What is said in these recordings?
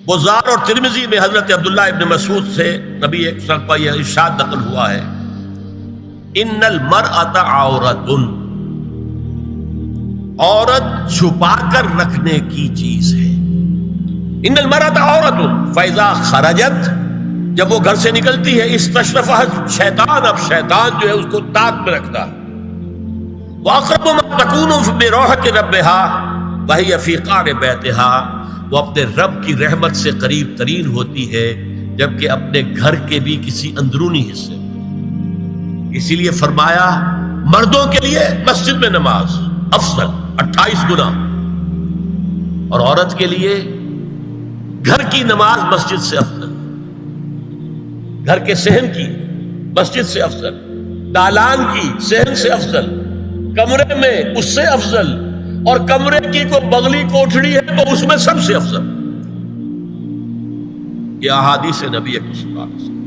بزار اور ترمذی میں حضرت عبداللہ ابن مسعود سے نبی ایک وسلم کا یہ ارشاد نقل ہوا ہے، ان المرأۃ عورۃ، عورت چھپا کر رکھنے کی چیز ہے۔ ان المرأۃ عورۃ فاذا خرجت، جب وہ گھر سے نکلتی ہے، استشرفها شیطان، اب شیطان جو ہے اس کو تاک میں رکھتا ہے۔ واقرب ما تکون بروحة ربها وهي في قعر بیتها، وہ اپنے رب کی رحمت سے قریب ترین ہوتی ہے جبکہ اپنے گھر کے بھی کسی اندرونی حصے میں۔ اسی لیے فرمایا مردوں کے لیے مسجد میں نماز افضل 28 گنا، اور عورت کے لیے گھر کی نماز مسجد سے افضل، گھر کے صحن کی مسجد سے افضل، دالان کی صحن سے افضل، کمرے میں اس سے افضل، اور کمرے کی کوئی بغلی کوٹھڑی ہے تو اس میں سب سے افضل۔ یہ احادیث نبی اکرم صلی اللہ علیہ وسلم۔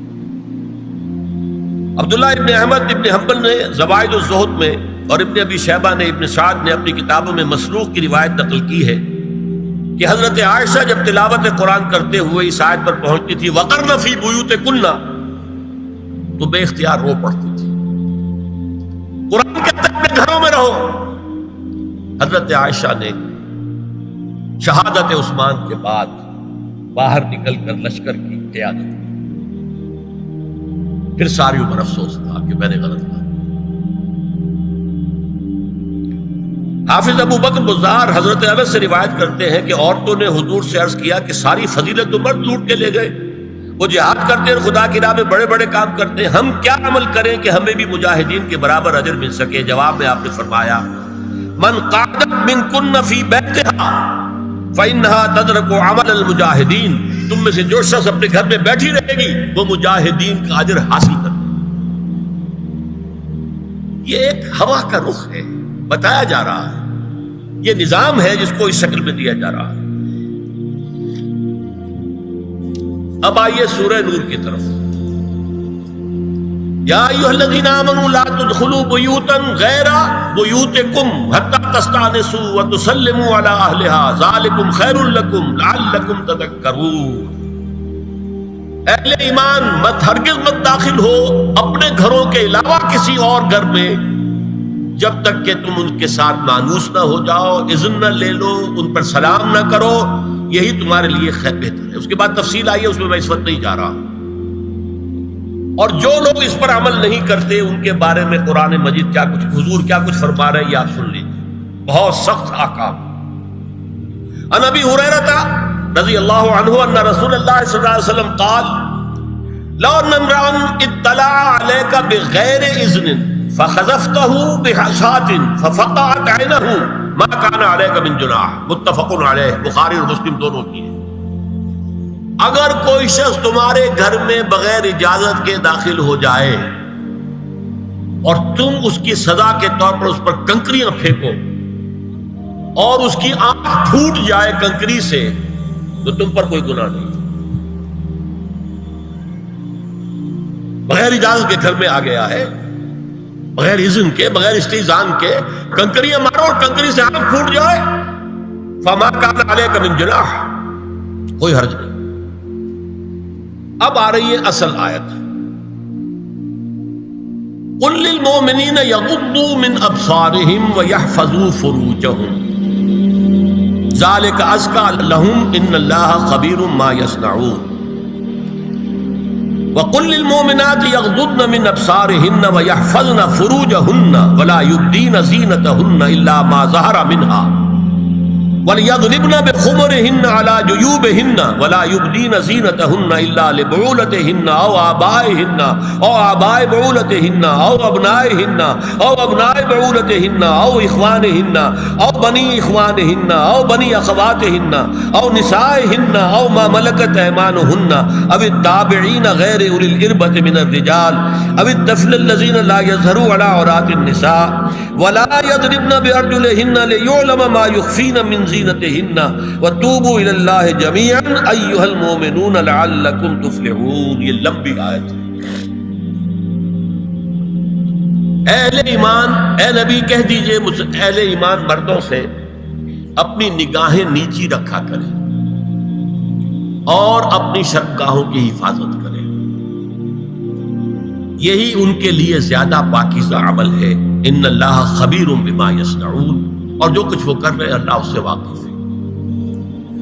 عبداللہ ابن احمد ابن حنبل نے زوائد الزہد میں اور ابن ابی شیبہ نے ابن سعد نے اپنی کتابوں میں مسروق کی روایت نقل کی ہے کہ حضرت عائشہ جب تلاوت قرآن کرتے ہوئے اس آیت پر پہنچتی تھی وَقَرْنَ فِي بُيُوتِكُنَّ، تو بے اختیار رو پڑتی تھی۔ قرآن کہتا ہے اپنے گھروں میں رہو۔ حضرت عائشہ نے شہادت عثمان کے بعد باہر نکل کر لشکر کی قیادت کی، پھر ساری عمر افسوس تھا کہ میں نے غلط کہا۔ حافظ ابو بکر بزار حضرت انس سے روایت کرتے ہیں کہ عورتوں نے حضور سے عرض کیا کہ ساری فضیلت تو مرد لوٹ کے لے گئے، وہ جہاد کرتے ہیں، خدا کی راہ میں بڑے بڑے کام کرتے ہیں، ہم کیا عمل کریں کہ ہمیں بھی مجاہدین کے برابر اجر مل سکے؟ جواب میں آپ نے فرمایا من قعدت منکن فی بیتہا فإنہا تدرک عمل المجاہدین، تم میں سے جو شخص اپنے گھر میں بیٹھی رہے گی وہ مجاہدین کا اجر حاصل کر۔ یہ ایک ہوا کا رخ ہے، بتایا جا رہا ہے، یہ نظام ہے جس کو اس شکل میں دیا جا رہا ہے۔ اب آئیے سورہ نور کی طرف۔ یا ایھا الذین آمنوا لا تدخلوا بیوتا غیر بیوتکم حتی تستأنسوا وتسلموا علی اہلها ذالکم خیر لکم لعلکم تذکرون۔ اہل ایمان مت ہرگز مت داخل ہو اپنے گھروں کے علاوہ کسی اور گھر میں جب تک کہ تم ان کے ساتھ مانوس نہ ہو جاؤ، اذن نہ لے لو، ان پر سلام نہ کرو، یہی تمہارے لیے خیر بہتر ہے۔ اس کے بعد تفصیل آئی ہے، اس میں میں اس وقت نہیں جا رہا۔ اور جو لوگ اس پر عمل نہیں کرتے ان کے بارے میں قرآن مجید کیا کچھ، حضور کیا کچھ فرما رہے ہیں یہ آپ سن لیجیے، بہت سخت احکام۔ عن ابی ہریرہ رضی اللہ عنہ ان رسول اللہ صلی اللہ علیہ وسلم قال لو ان امرأ اطلع علیک بغیر اذن فخذفته بحشاة ففقعت عینہ ما کان علیک من جناح، متفق علیہ، بخاری اور مسلم دونوں کی ہے۔ اگر کوئی شخص تمہارے گھر میں بغیر اجازت کے داخل ہو جائے اور تم اس کی سزا کے طور پر اس پر کنکریاں پھینکو اور اس کی آنکھ پھوٹ جائے کنکری سے تو تم پر کوئی گناہ نہیں۔ بغیر اجازت کے گھر میں آ گیا ہے، بغیر اذن کے، بغیر استئذان کے کنکریاں مارو اور کنکری سے آنکھ پھوٹ جائے، فما کان علیک من جناح، کوئی حرج نہیں۔ اب آ رہی ہے اصل آیت، قل للمؤمنین یغضوا من ابصارهم ویحفظوا فروجهم ذلک ازکی لهم ان اللہ خبیر ما یصنعون وقل للمؤمنات یغضضن من ابصارهن ویحفظن فروجهن ولا یبدین زینتهن الا ما ظهر منها وَلْيَضْرِبْنَ بِخُمُرِهِنَّ عَلَى جُيُوبِهِنَّ وَلَا يُبْدِينَ زِينَتَهُنَّ إِلَّا لِبُعُولَتِهِنَّ أَوْ آبَائِهِنَّ أَوْ آبَاءِ بُعُولَتِهِنَّ أَوْ أَبْنَائِهِنَّ أَوْ أَبْنَاءِ بُعُولَتِهِنَّ أَوْ إِخْوَانِهِنَّ أَوْ بَنِي إِخْوَانِهِنَّ أَوْ بَنِي أَخَوَاتِهِنَّ أَوْ نِسَائِهِنَّ أَوْ مَا مَلَكَتْ أَيْمَانُهُنَّ أَوِ التَّابِعِينَ غَيْرِ أُولِي الْإِرْبَةِ مِنَ الرِّجَالِ أَوِ الطَّفْلِ الَّذِينَ لَا يَظْهَرُوا عَلَى عَوْرَاتِ النِّسَاءِ وَلَا يَضْرِبْنَ بِأَرْجُلِهِنَّ لِيُعْلَمَ مَا يُخْفِينَ مِنْ زینتہن وتوبوا الی اللہ جميعا ایھا المؤمنون لعلکم تفلحون۔ یہ لمبی آیت ہے۔ اہل ایمان، اے نبی کہہ دیجئے اہل ایمان مردوں سے اپنی نگاہیں نیچی رکھا کریں اور اپنی شرمگاہوں کی حفاظت کریں، یہی ان کے لیے زیادہ پاکیزہ عمل ہے۔ ان اللہ خبیر بما یصنعون، اور جو کچھ وہ کر رہے ہیں اللہ اس سے واقف ہے۔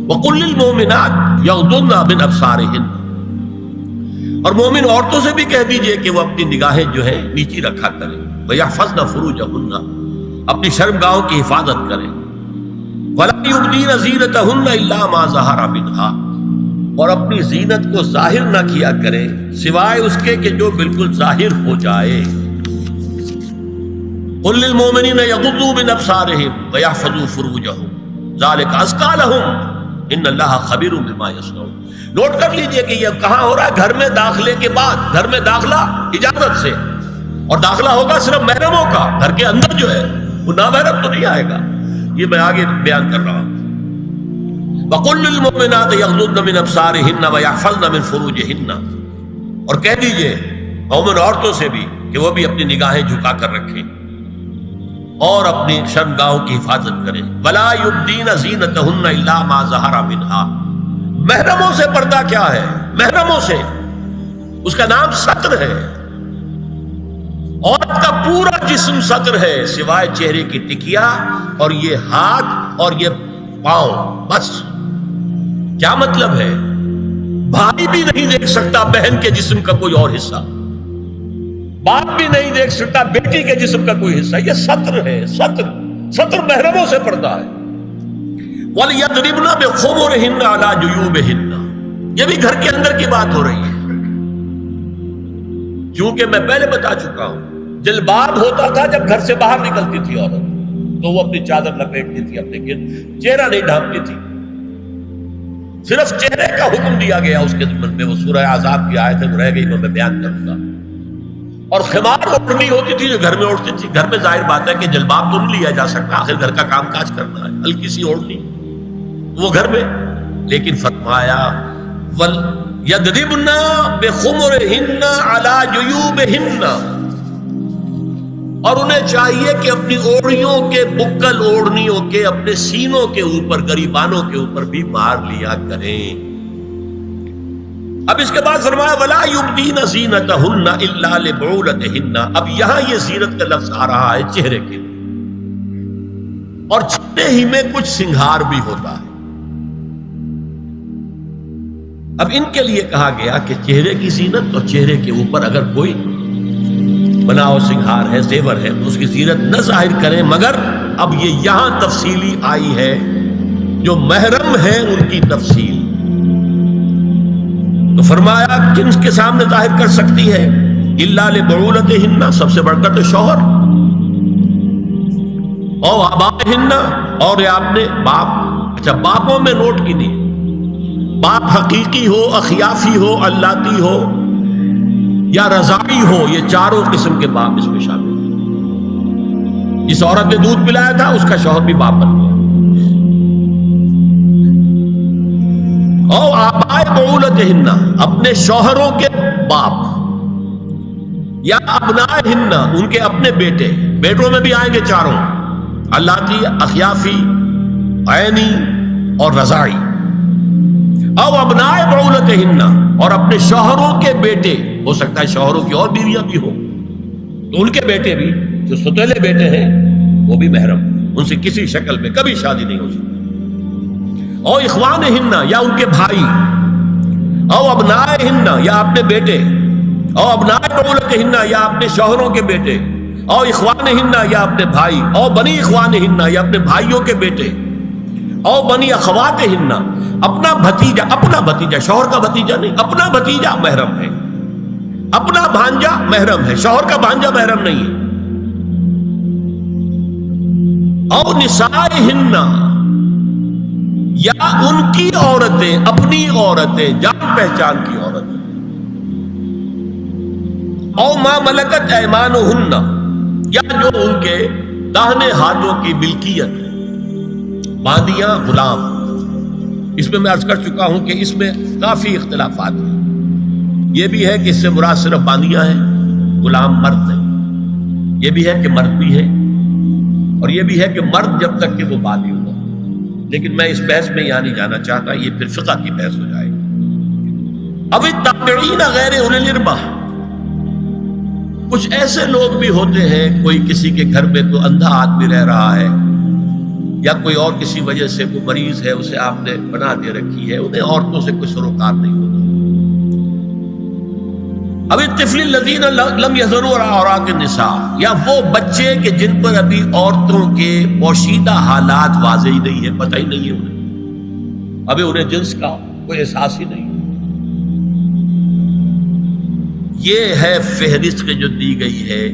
وَقُلْ لِلْمُؤْمِنَاتِ يَغْضُضْنَ مِنْ أَبْصَارِهِنَّ، اور مومن عورتوں سے بھی کہہ دیجئے کہ وہ اپنی نگاہیں جو ہے نیچی رکھا کریں، وَيَحْفَظْنَ فُرُوجَهُنَّ، اپنی شرمگاہوں کی حفاظت کریں، وَلَا يُبْدِينَ زِينَتَهُنَّ إِلَّا مَا ظَهَرَ مِنْهَا، اور اپنی زینت کو ظاہر نہ کیا کریں سوائے اس کے کہ جو بالکل ظاہر ہو جائے۔ قُلْ لِلْمُؤْمِنِينَ يَغُضُّوا مِنْ أَبْصَارِهِمْ وَيَحْفَظُوا فُرُوجَهُمْ ذَلِكَ أَزْكَىٰ لَهُمْ إِنَّ اللَّهَ خَبِيرٌ بِمَا يَصْنَعُونَ۔ نوٹ کر لیجئے کہ یہ کہاں ہو رہا ہے؟ گھر میں داخلے کے بعد۔ گھر میں داخلہ اجازت سے، اور داخلہ ہوگا صرف محرموں کا۔ گھر کے اندر جو ہے وہ نامحرم تو نہیں آئے گا، یہ میں آگے بیان کر رہا ہوں۔ وَقُلْ لِلْمُؤْمِنَاتِ يَغْضُضْنَ مِنْ أَبْصَارِهِنَّ وَيَحْفَظْنَ مِنْ فُرُوجِهِنَّ، اور کہہ دیجئے مومن عورتوں سے بھی کہ وہ بھی اپنی نگاہیں جھکا کر رکھیں اور اپنی شرمگاہوں کی حفاظت کریں۔ وَلَا يُبْدِينَ زِينَتَهُنَّ إِلَّا مَا ظَهَرَ مِنْهَا، محرموں سے پردہ کیا ہے؟ محرموں سے، اس کا نام ستر ہے۔ عورت کا پورا جسم ستر ہے سوائے چہرے کی ٹکیا اور یہ ہاتھ اور یہ پاؤں، بس۔ کیا مطلب ہے؟ بھائی بھی نہیں دیکھ سکتا بہن کے جسم کا کوئی اور حصہ، باپ بھی نہیں دیکھ سکتا بیٹی کے جسم کا کوئی حصہ۔ یہ ستر ہے، ستر محرموں سے پردہ ہے۔ وَلْيَضْرِبْنَ بِخُمُرِهِنَّ عَلَى جُيُوبِهِنَّ، یہ بھی گھر کے اندر کی بات ہو رہی ہے، کیونکہ میں پہلے بتا چکا ہوں جلباب ہوتا تھا جب گھر سے باہر نکلتی تھی عورت، تو وہ اپنی چادر لپیٹتی تھی، اپنے چہرہ نہیں ڈھانپتی تھی، صرف چہرے کا حکم دیا گیا اس کے ضمن میں۔ وہ سورہ عذاب کی آیت ہے، وہ رہ گئی، میں بیان کروں گا۔ اور خمار اوڑھنی ہوتی تھی جو گھر میں اوڑھتی تھی۔ گھر میں ظاہر بات ہے کہ جلباب تو نہیں لیا جا سکتا، آخر گھر کا کام کاج کرنا ہے، ہلکی سی اوڑھنی وہ گھر میں، لیکن فرمایا وَلْيَضْرِبْنَ بِخُمُرِهِنَّ عَلَى جُيُوبِهِنَّ، اور انہیں چاہیے کہ اپنی اوڑھیوں کے، بکل اوڑھنیوں کے اپنے سینوں کے اوپر، گریبانوں کے اوپر بھی مار لیا کریں۔ اب اس کے بعد فرمایا وَلَا يُبْدِينَ زِينَتَهُنَّ إِلَّا لِبُعُولَتِهِنَّ، اب یہاں یہ زینت کا لفظ آ رہا ہے چہرے کے، اور چہرے ہی میں کچھ سنگھار بھی ہوتا ہے۔ اب ان کے لیے کہا گیا کہ چہرے کی زینت، اور چہرے کے اوپر اگر کوئی بناؤ سنگھار ہے، زیور ہے، تو اس کی زینت نہ ظاہر کریں، مگر اب یہ یہاں تفصیلی آئی ہے، جو محرم ہے ان کی تفصیل۔ تو فرمایا کن کے سامنے ظاہر کر سکتی ہے؟ الا لبعولتہن، سب سے بڑھ کر تو شوہر، او آبائہن، اور یہ آپ نے باپ۔ اچھا، باپوں میں نوٹ کی دی، باپ حقیقی ہو، اخیافی ہو، اللاتی ہو یا رضاعی ہو، یہ چاروں قسم کے باپ اس میں شامل ہیں۔ جس عورت نے دودھ پلایا تھا اس کا شوہر بھی باپ بن گیا۔ او آبائے بعولتہن، اپنے شوہروں کے باپ، یا ابنائہن، ان کے اپنے بیٹے، بیٹوں میں بھی آئیں گے چاروں، اللاتی، اخیافی، عینی اور رضاعی۔ او ابنائے بعولتہن، اور اپنے شوہروں کے بیٹے، ہو سکتا ہے شوہروں کی اور بیویاں بھی ہوں، تو ان کے بیٹے بھی، جو ستیلے بیٹے ہیں وہ بھی محرم، ان سے کسی شکل میں کبھی شادی نہیں ہو سکتی۔ او اخوانہن، یا ان کے بھائی، او ابنائہن، یا اپنے بیٹے، او ابنائے بعولتہن، یا اپنے شوہروں کے بیٹے، او اخوانہن، یا اپنے بھائی، او بنی اخوانہن، یا اپنے بھائیوں کے بیٹے، او بنی اخواتہن، اپنا بھتیجا، اپنا بھتیجا، شوہر کا بھتیجا نہیں، اپنا بھتیجا محرم ہے، اپنا بھانجا محرم ہے، شوہر کا بھانجا محرم نہیں ہے۔ او نسائہن، یا ان کی عورتیں، اپنی عورتیں، جان پہچان کی عورتیں۔ او ما ملکت ایمانہن، یا جو ان کے داہنے ہاتھوں کی ملکیت ہے، باندیاں، غلام۔ اس میں عرض کر چکا ہوں کہ اس میں کافی اختلافات ہیں۔ یہ بھی ہے کہ اس سے مراد صرف باندیاں ہیں، غلام مرد ہیں، یہ بھی ہے کہ مرد بھی ہے، اور یہ بھی ہے کہ مرد جب تک کہ وہ باندی ہوا۔ لیکن میں اس بحث میں یہاں نہیں جانا چاہتا، یہ پھر فقہ کی بحث ہو جائے گی۔ اب التابعین غیر اولی الاربہ، کچھ ایسے لوگ بھی ہوتے ہیں، کوئی کسی کے گھر میں کوئی اندھا آدمی رہ رہا ہے یا کوئی اور کسی وجہ سے کوئی مریض ہے، اسے آپ نے بنا دے رکھی ہے، انہیں عورتوں سے کوئی سروکار نہیں ہوتا۔ اب الطفل الذین لم یظہروا علی عورات النساء، یا وہ بچے کہ جن پر ابھی عورتوں کے پوشیدہ حالات واضح ہی نہیں ہے، پتہ ہی نہیں ہے انہیں، ابھی انہیں جنس کا کوئی احساس ہی نہیں۔ یہ ہے فہرست جو دی گئی ہے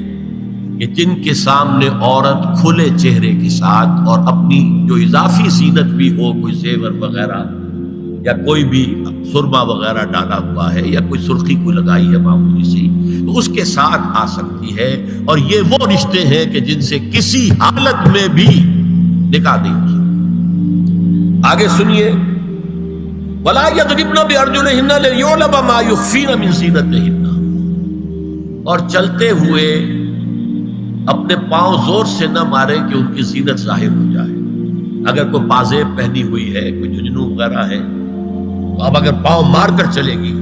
کہ جن کے سامنے عورت کھلے چہرے کے ساتھ اور اپنی جو اضافی زینت بھی ہو، کوئی زیور وغیرہ یا کوئی بھی سرما وغیرہ ڈالا ہوا ہے یا کوئی سرخی کو لگائی ہے معمولی سی، تو اس کے ساتھ آ سکتی ہے، اور یہ وہ رشتے ہیں کہ جن سے کسی حالت میں بھی نکاح نہیں ہو سکتا۔ آگے سنیے، وَلَا يَضْرِبْنَ بِأَرْجُلِهِنَّ لِيُعْلَمَ مَا يُخْفِينَ مِنْ زِينَتِهِنَّ، اور چلتے ہوئے اپنے پاؤں زور سے نہ مارے کہ ان کی زینت ظاہر ہو جائے۔ اگر کوئی پازیب پہنی ہوئی ہے، کوئی جھنجھنو وغیرہ ہے، تو اب اگر پاؤں مار کر چلے گی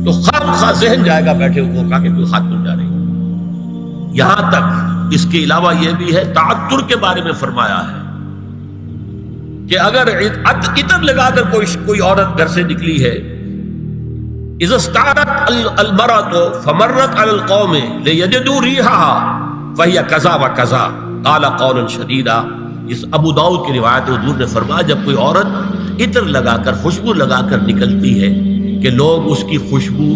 تو خواہ ذہن جائے گا بیٹھے ہوئے کا کہ کوئی خاتون جا رہی ہے۔ یہاں تک اس کے علاوہ یہ بھی ہے، تعطر کے بارے میں فرمایا ہے کہ اگر عطر لگا کر کوئی عورت گھر سے نکلی ہے، اذا استعارت المرأة فمرت على القوم ليجدوا ريحها فهي كذا وكذا قال قولا شديدا، اس ابو داؤد کی روایت حضور نے فرمایا جب کوئی عورت عطر لگا کر، خوشبو لگا کر نکلتی ہے کہ لوگ اس کی خوشبو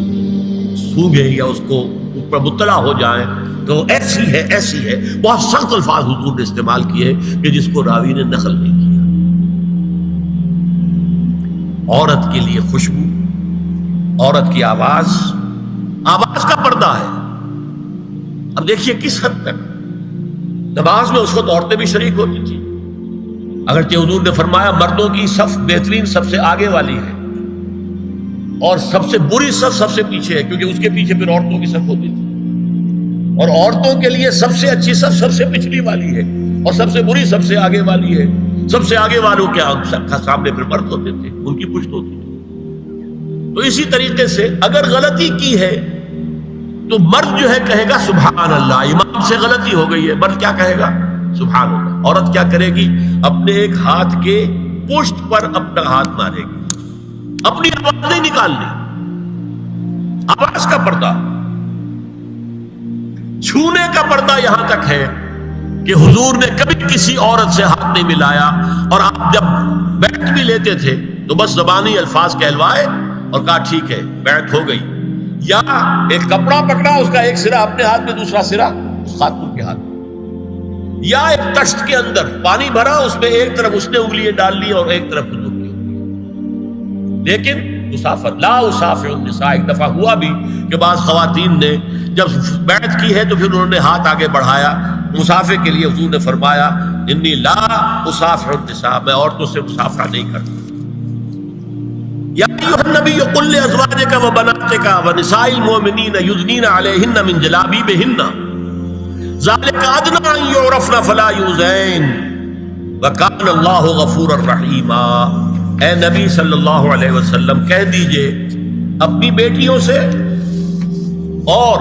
سونگیں یا اس کو اوپر مطلع ہو جائیں تو ایسی ہے ایسی ہے، بہت سخت الفاظ حضور نے استعمال کیے کہ جس کو راوی نے نقل نہیں کیا۔ عورت کے لیے خوشبو، عورت کی آواز کا پردہ ہے۔ اب دیکھیے کس حد تک نماز میں اس وقت عورتیں بھی شریک ہوتی تھی، اگرچہ حضور نے فرمایا مردوں کی صف بہترین سب سے آگے والی ہے اور سب سے بری صف سب سے پیچھے ہے، کیونکہ اس کے پیچھے پھر عورتوں کی صف ہوتی تھی، اور عورتوں کے لیے سب سے اچھی صف سب سے پچھلی والی ہے اور سب سے بری سب سے آگے والی ہے۔ سب سے آگے والوں کے سامنے پھر مرد ہوتے تھے، ان کی پشت ہوتی تھی۔ تو اسی طریقے سے اگر غلطی کی ہے تو مرد جو ہے کہے گا سبحان اللہ، امام سے غلطی ہو گئی ہے، مرد کیا کہے گا؟ سبحان اللہ۔ عورت کیا کرے گی؟ اپنے ایک ہاتھ کے پشت پر اپنا ہاتھ مارے گی، اپنی آواز نہیں نکالنی، آواز کا پردہ، چھونے کا پردہ یہاں تک ہے کہ حضور نے کبھی کسی عورت سے ہاتھ نہیں ملایا، اور آپ جب بیعت بھی لیتے تھے تو بس زبانی الفاظ کہلوائے اور کہا ٹھیک ہے بیعت ہو گئی، یا ایک کپڑا پکڑا، اس کا ایک سرا اپنے ہاتھ میں دوسرا سرا اس خاتون کے ہاتھ میں، یا ایک تشت کے اندر پانی بھرا، اس میں ایک طرف اس نے انگلیاں ڈال لی اور ایک طرف حضور کی انگلیاں، لیکن مسافر لا اسافر النساء۔ ایک دفعہ ہوا بھی کہ بعض خواتین نے جب بیعت کی ہے تو پھر انہوں نے ہاتھ آگے بڑھایا مسافر کے لیے، حضور نے فرمایا انی لا اسافر النساء، میں عورتوں سے مسافرہ نہیں کرتا۔ یا ایھا النبی قل لازواجک وبناتک ونساء المؤمنین یدنین علیہن من جلابیبہن ذلک ادنی ان یعرفن فلا یؤذین وکان اللہ غفورا رحیما۔ اے نبی صلی اللہ علیہ وسلم کہہ دیجئے اپنی بیٹیوں سے اور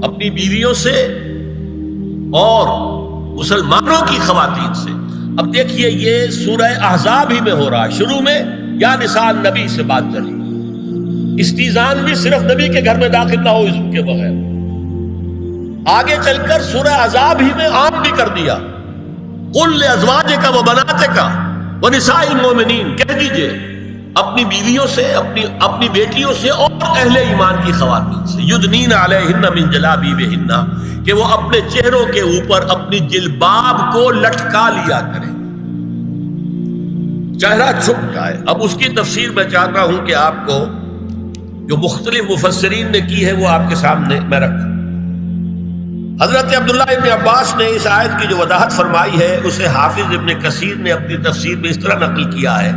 اپنی بیویوں سے اور مسلمانوں کی خواتین سے۔ اب دیکھیے یہ سورہ احزاب ہی میں ہو رہا ہے، شروع میں یا نساء نبی سے بات چلی، استیزان بھی صرف نبی کے گھر میں داخل نہ ہو اذن کے بغیر، آگے چل کر سورہ احزاب ہی میں عام بھی کر دیا، قل لازواجک وبناتک ونساء المؤمنین، کہہ دیجئے اپنی بیویوں سے، اپنی بیٹیوں سے اور اہل ایمان کی خواتین سے، یدنین علیہن من جلابیبہن، کہ وہ اپنے چہروں کے اوپر اپنی جلباب کو لٹکا لیا کریں، چہرہ چھپ جائے۔ اب اس کی تفسیر میں چاہتا ہوں کہ آپ کو جو مختلف مفسرین نے کی ہے وہ آپ کے سامنے میں رکھوں۔ حضرت عبداللہ ابن عباس نے اس آیت کی جو وضاحت فرمائی ہے اسے حافظ ابن کثیر نے اپنی تفسیر میں اس طرح نقل کیا ہے،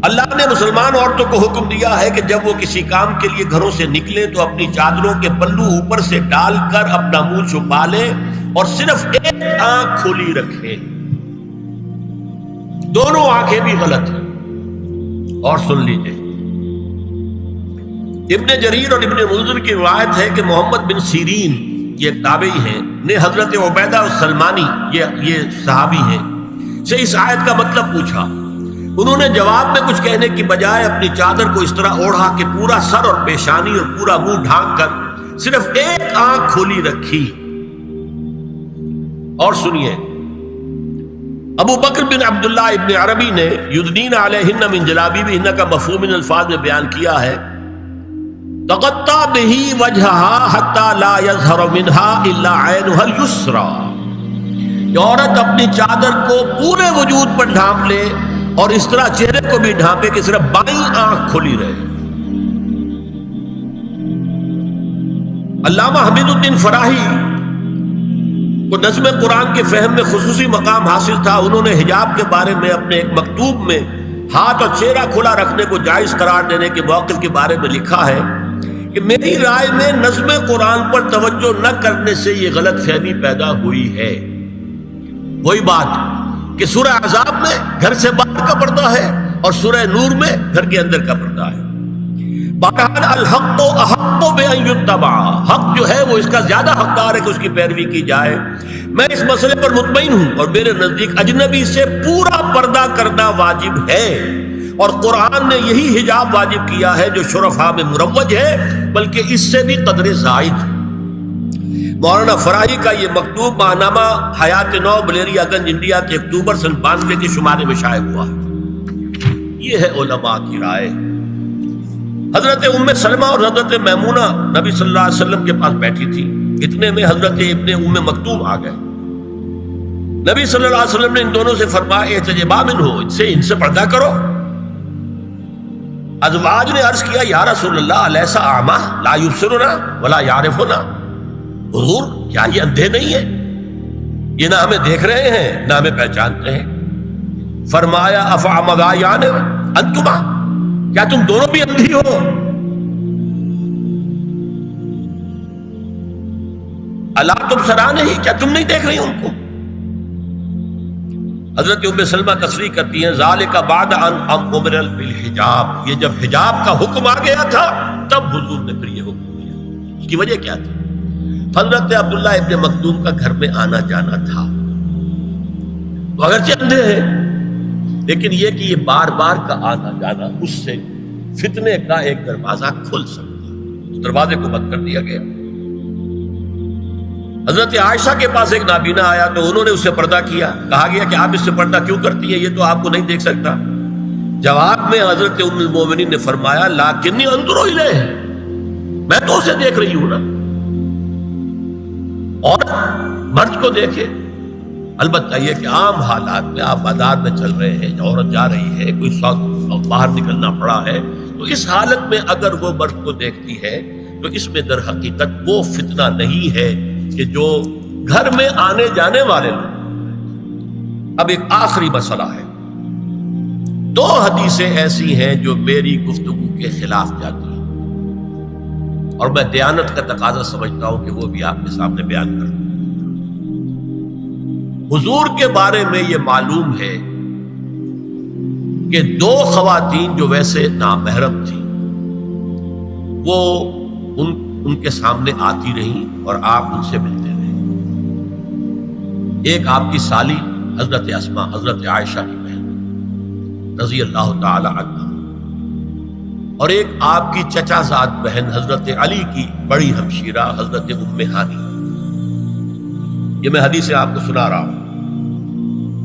اللہ نے مسلمان عورتوں کو حکم دیا ہے کہ جب وہ کسی کام کے لیے گھروں سے نکلے تو اپنی چادروں کے پلو اوپر سے ڈال کر اپنا منہ چھپا لے اور صرف ایک آنکھ کھلی رکھے، دونوں آنکھیں بھی غلط ہیں۔ اور سن لیجئے ابن جریر اور ابن منذر کی روایت ہے کہ محمد بن سیرین یہ ایک تابعی ہیں نے حضرت عبیدہ السلمانی یہ صحابی ہیں سے اس آیت کا مطلب پوچھا. انہوں نے جواب میں کچھ کہنے کی بجائے اپنی چادر کو اس طرح اوڑھا کہ پورا سر اور پیشانی اور پورا منہ ڈھانک کر صرف ایک آنکھ کھولی رکھی. اور سنیے ابو بکر بن عبداللہ ابن عربی نے یدنین علیہن من جلابیبہن کا مفہوم ان الفاظ میں بیان کیا ہے تغطى به وجهها حتى لا يظهر منها الا عينها اليسرى. عورت اپنی چادر کو پورے وجود پر ڈھانپ لے اور اس طرح چہرے کو بھی ڈھانپے کہ صرف بائیں آنکھ کھلی رہے. علامہ حمید الدین فراہی کو نظم قرآن کے فہم میں خصوصی مقام حاصل تھا. انہوں نے حجاب کے بارے میں اپنے ایک مکتوب میں ہاتھ اور چہرہ کھلا رکھنے کو جائز قرار دینے کے موقف کے بارے میں لکھا ہے کہ میری رائے میں نظم قرآن پر توجہ نہ کرنے سے یہ غلط فہمی پیدا ہوئی ہے. وہی بات کہ سورہ عذاب میں گھر سے باہر کا پردہ ہے اور سورہ نور میں گھر کے اندر کا پردہ ہے. بہرحال الحق احق بان یتبع، حق جو ہے وہ اس کا زیادہ حقدار ہے کہ اس کی پیروی کی جائے. میں اس مسئلے پر مطمئن ہوں اور میرے نزدیک اجنبی سے پورا پردہ کرنا واجب ہے اور قرآن نے یہی حجاب واجب کیا ہے جو شرفاء میں مروج ہے بلکہ اس سے بھی قدر زائد. مولانا فراہی کا یہ مکتوب ماہنامہ حیات نو بلیریا گنج انڈیا کے اکتوبر سن 92 کے شمارے میں شائع ہوا ہے. یہ ہے علماء کی رائے. حضرت ام سلمہ اور حضرت میمونہ نبی صلی اللہ علیہ وسلم کے پاس بیٹھی تھی. اتنے میں حضرت ابن ام مکتوم آ گئے. نبی صلی اللہ علیہ وسلم نے ان دونوں سے فرمایا احتجبا منہ، ان سے پردہ کرو. ازواج نے عرض کیا یا رسول اللہ الیس اعمی لا یبصرنا ولا یعرفنا، حضور کیا یہ اندھے نہیں ہیں؟ یہ نہ ہمیں دیکھ رہے ہیں نہ ہمیں پہچانتے ہیں. فرمایا افعمغایان انتما، کیا تم دونوں بھی اندھی ہو؟ الا تبصران ہی، کیا تم نہیں دیکھ رہی ان کو؟ حضرت ام سلمہ تصریح کرتی ہیں ذالک بعد ان امر بالحجاب، یہ جب حجاب کا حکم آ گیا تھا تب حضور نے پھر یہ حکم دیا. اس کی وجہ کیا تھی؟ حضرت عبداللہ ابن مکتوم کا گھر میں آنا جانا تھا. تو اگرچہ اندھے ہیں لیکن یہ کہ یہ بار بار کا آنا جانا اس سے فتنے کا ایک دروازہ کھل سکتا ہے. اس دروازے کو بند کر دیا گیا. حضرت عائشہ کے پاس ایک نابینا آیا تو انہوں نے اس سے پردہ کیا. کہا گیا کہ آپ اس سے پردہ کیوں کرتی ہیں، یہ تو آپ کو نہیں دیکھ سکتا. جواب میں حضرت ام المومنین نے فرمایا لاکنی انظر الیہ، میں تو اسے دیکھ رہی ہوں نا. اور مرد کو دیکھے. البتہ یہ کہ عام حالات میں آپ بازار میں چل رہے ہیں، عورت جا رہی ہے، کوئی باہر نکلنا پڑا ہے، تو اس حالت میں اگر وہ مرد کو دیکھتی ہے تو اس میں در حقیقت وہ فتنہ نہیں ہے کہ جو گھر میں آنے جانے والے لوگ. اب ایک آخری مسئلہ ہے. 2 حدیثیں ایسی ہیں جو میری گفتگو کے خلاف جاتی ہیں اور میں دیانت کا تقاضا سمجھتا ہوں کہ وہ بھی آپ کے سامنے بیان کروں. حضور کے بارے میں یہ معلوم ہے کہ 2 خواتین جو ویسے نامحرم تھیں وہ ان کے سامنے آتی رہیں اور آپ ان سے ملتے رہے. ایک آپ کی سالی حضرت اسماء، حضرت عائشہ کی بہن رضی اللہ تعالی عنہ، اور ایک آپ کی چچا زاد بہن حضرت علی کی بڑی ہمشیرہ حضرت ام ہانی. یہ میں حدیث آپ کو سنا رہا ہوں.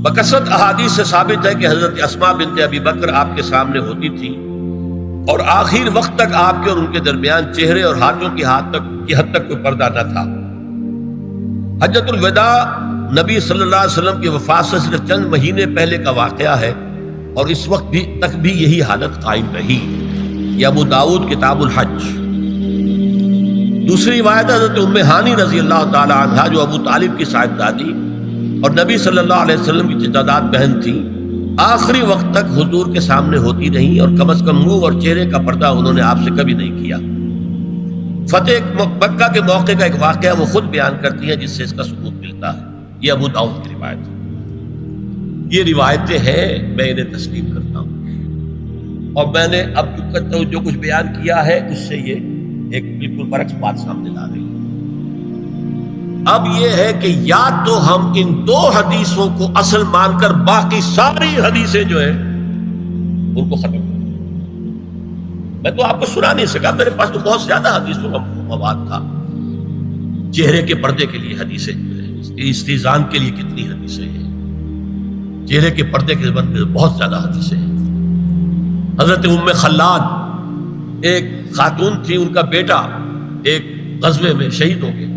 بکثرت احادیث سے ثابت ہے کہ حضرت اسماء بنت ابی بکر آپ کے سامنے ہوتی تھی اور آخر وقت تک آپ کے اور ان کے درمیان چہرے اور ہاتھوں کی حد تک کوئی پردہ نہ تھا. حجۃ الوداع نبی صلی اللہ علیہ وسلم کی وفات سے صرف چند مہینے پہلے کا واقعہ ہے اور اس وقت تک بھی یہی حالت قائم رہی. یہ ابو داؤد کتاب الحج. دوسری روایت حضرت ام ہانی رضی اللہ تعالی عنہا جو ابو طالب کی صاحبزادی اور نبی صلی اللہ علیہ وسلم کی چچاداد بہن تھی، آخری وقت تک حضور کے سامنے ہوتی رہیں اور کم از کم منہ اور چہرے کا پردہ انہوں نے آپ سے کبھی نہیں کیا. فتح مکہ کے موقع کا ایک واقعہ وہ خود بیان کرتی ہیں جس سے اس کا ثبوت ملتا ہے. یہ ابو داؤد کی روایت ہے. یہ روایتیں ہیں، میں انہیں تسلیم کرتا ہوں. اور میں نے اب جو کچھ بیان کیا ہے اس سے یہ ایک بالکل برعکس بات سامنے لا رہی ہے۔ اب یہ ہے کہ یا تو ہم ان دو حدیثوں کو اصل مان کر باقی ساری حدیثیں جو ہیں ان کو ختم کر، میں تو آپ کو سنا نہیں سکا، میرے پاس تو بہت زیادہ حدیثوں کا مواد تھا۔ چہرے کے پردے کے لیے حدیثیں، استیزان کے لیے کتنی حدیثیں ہیں، چہرے کے پردے کے بارے میں بہت زیادہ حدیثیں ہیں۔ حضرت ام خلاد ایک خاتون تھی، ان کا بیٹا ایک غزوے میں شہید ہو گیا،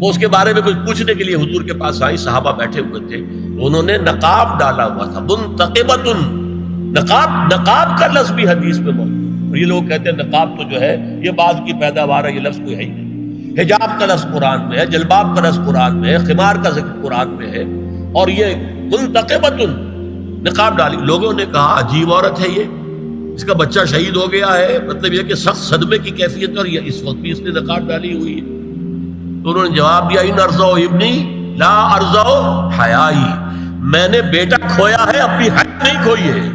وہ اس کے بارے میں کچھ پوچھنے کے لیے حضور کے پاس آئی، صحابہ بیٹھے ہوئے تھے، انہوں نے نقاب ڈالا ہوا تھا، منتقبۃ، نقاب کا لفظ بھی حدیث میں موجود ہے، اور یہ لوگ کہتے ہیں نقاب تو جو ہے یہ بعد کی پیداوار ہے، یہ لفظ کوئی ہے ہی نہیں۔ حجاب کا لفظ قرآن میں ہے، جلباب کا لفظ قرآن میں ہے، خمار کا ذکر قرآن میں ہے، اور یہ منتقبۃ نقاب ڈالی۔ لوگوں نے کہا عجیب عورت ہے یہ، اس کا بچہ شہید ہو گیا ہے، مطلب یہ کہ سخت صدمے کی کیفیت، اور یہ اس وقت بھی اس نے نقاب ڈالی ہوئی ہے۔ تو انہوں نے جواب دیا ان ارزو ابنی لا ارزو حیائی، میں نے بیٹا کھویا ہے، اپنی حیا نہیں کھوئی ہے۔